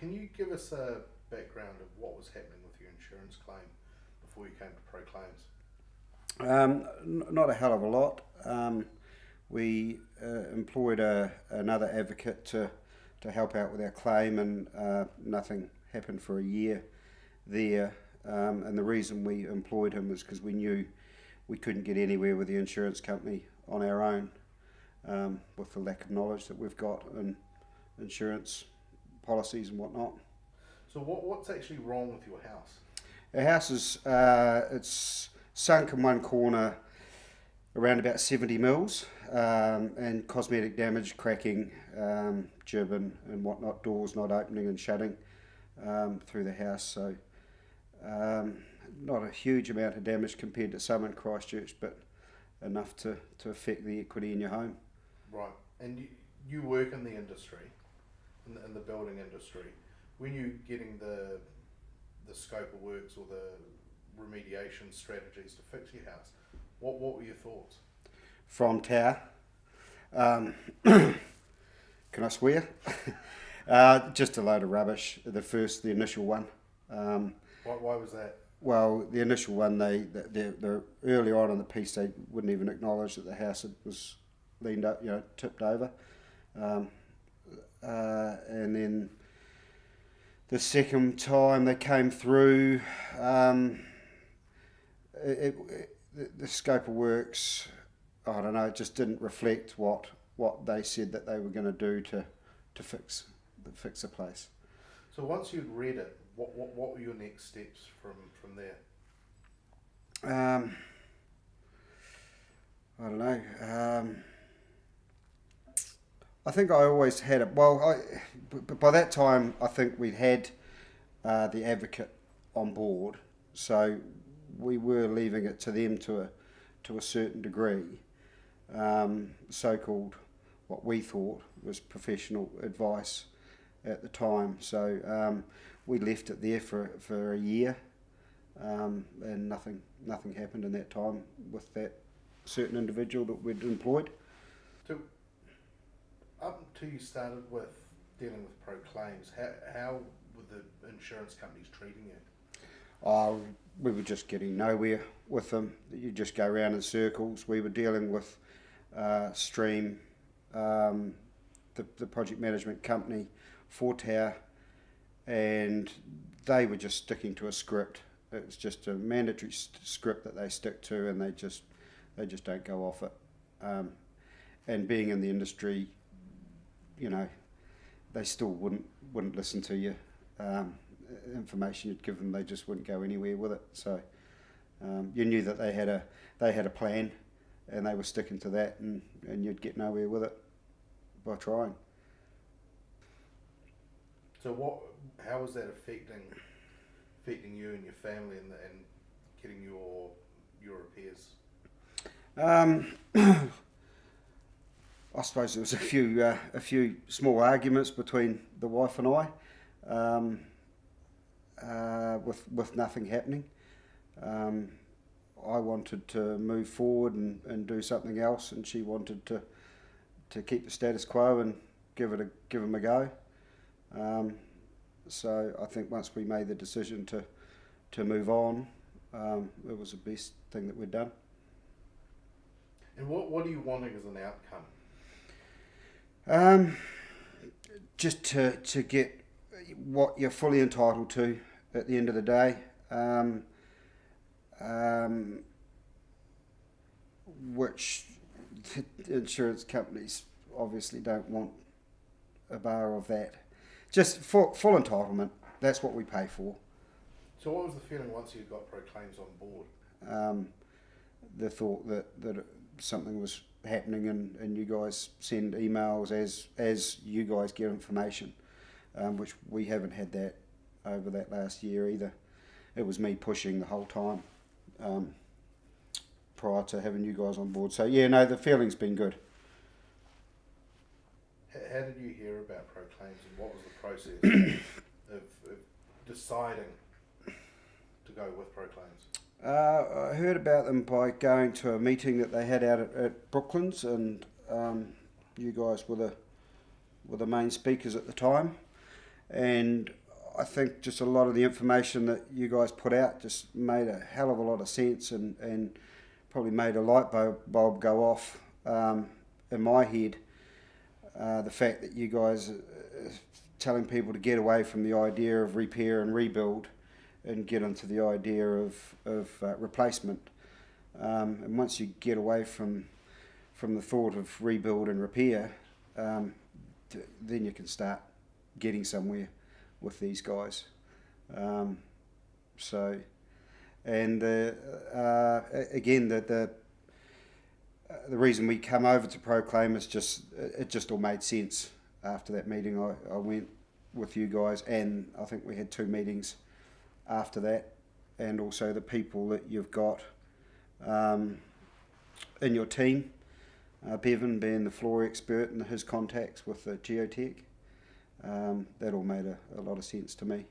can you give us a background of what was happening with your insurance claim before you came to Pro Claims? Not a hell of a lot. We employed another advocate to help out with our claim, and nothing happened for a year there. And the reason we employed him was because we knew we couldn't get anywhere with the insurance company on our own, with the lack of knowledge that we've got in insurance policies and whatnot. So what's actually wrong with your house? Our house is it's sunk in one corner around about 70 mils, and cosmetic damage, cracking, jib and whatnot, doors not opening and shutting through the house. So not a huge amount of damage compared to some in Christchurch, but enough to affect the equity in your home. Right, and you work in the industry, in the building industry. When you getting the scope of works or the remediation strategies to fix your house, what were your thoughts? From Tower, can I swear? Just a load of rubbish. The initial one. Why was that? Well, the initial one, they early on in the piece, they wouldn't even acknowledge that the house was leaned up, tipped over, and then the second time they came through, the scope of works, I don't know, it just didn't reflect what they said that they were going to do to fix the place. So once you'd read it, what were your next steps from there? I don't know. I think I always had it. Well, but by that time, I think we'd had the advocate on board, so we were leaving it to them to a certain degree. So-called what we thought was professional advice at the time. So we left it there for a year, and nothing happened in that time with that certain individual that we'd employed. So up until you started with dealing with Pro Claims, how were the insurance companies treating you? We were just getting nowhere with them. You just go around in circles. We were dealing with Stream, the project management company for Tower, and they were just sticking to a script. It was just a mandatory script that they stick to, and they just don't go off it. And being in the industry, they still wouldn't listen to you. Information you'd give them, they just wouldn't go anywhere with it. So you knew that they had a plan, and they were sticking to that, and you'd get nowhere with it by trying. So how was that affecting you and your family and getting your repairs? I suppose there was a few small arguments between the wife and I, with nothing happening. I wanted to move forward and do something else, and she wanted to keep the status quo and give them a go. So I think once we made the decision to move on, it was the best thing that we'd done. And what are you wanting as an outcome? Just to get what you're fully entitled to at the end of the day, which the insurance companies obviously don't want a bar of that. Just full entitlement, that's what we pay for. So what was the feeling once you got Pro Claims on board? The thought that something was happening, and you guys send emails as you guys get information, which we haven't had that over that last year either. It was me pushing the whole time prior to having you guys on board. So the feeling's been good. How did you hear about Pro Claims, and what was the process of deciding to go with Pro Claims? I heard about them by going to a meeting that they had out at Brooklands, and you guys were the main speakers at the time. and I think just a lot of the information that you guys put out just made a hell of a lot of sense, and probably made a light bulb go off in my head. The fact that you guys are telling people to get away from the idea of repair and rebuild and get into the idea of replacement. And once you get away from the thought of rebuild and repair, then you can start getting somewhere with these guys. So, and again, the reason we come over to Proclaim is it just all made sense after that meeting. I went with you guys, and I think we had 2 meetings after that, and also the people that you've got in your team, Bevan being the floor expert and his contacts with the geotech. That all made a lot of sense to me.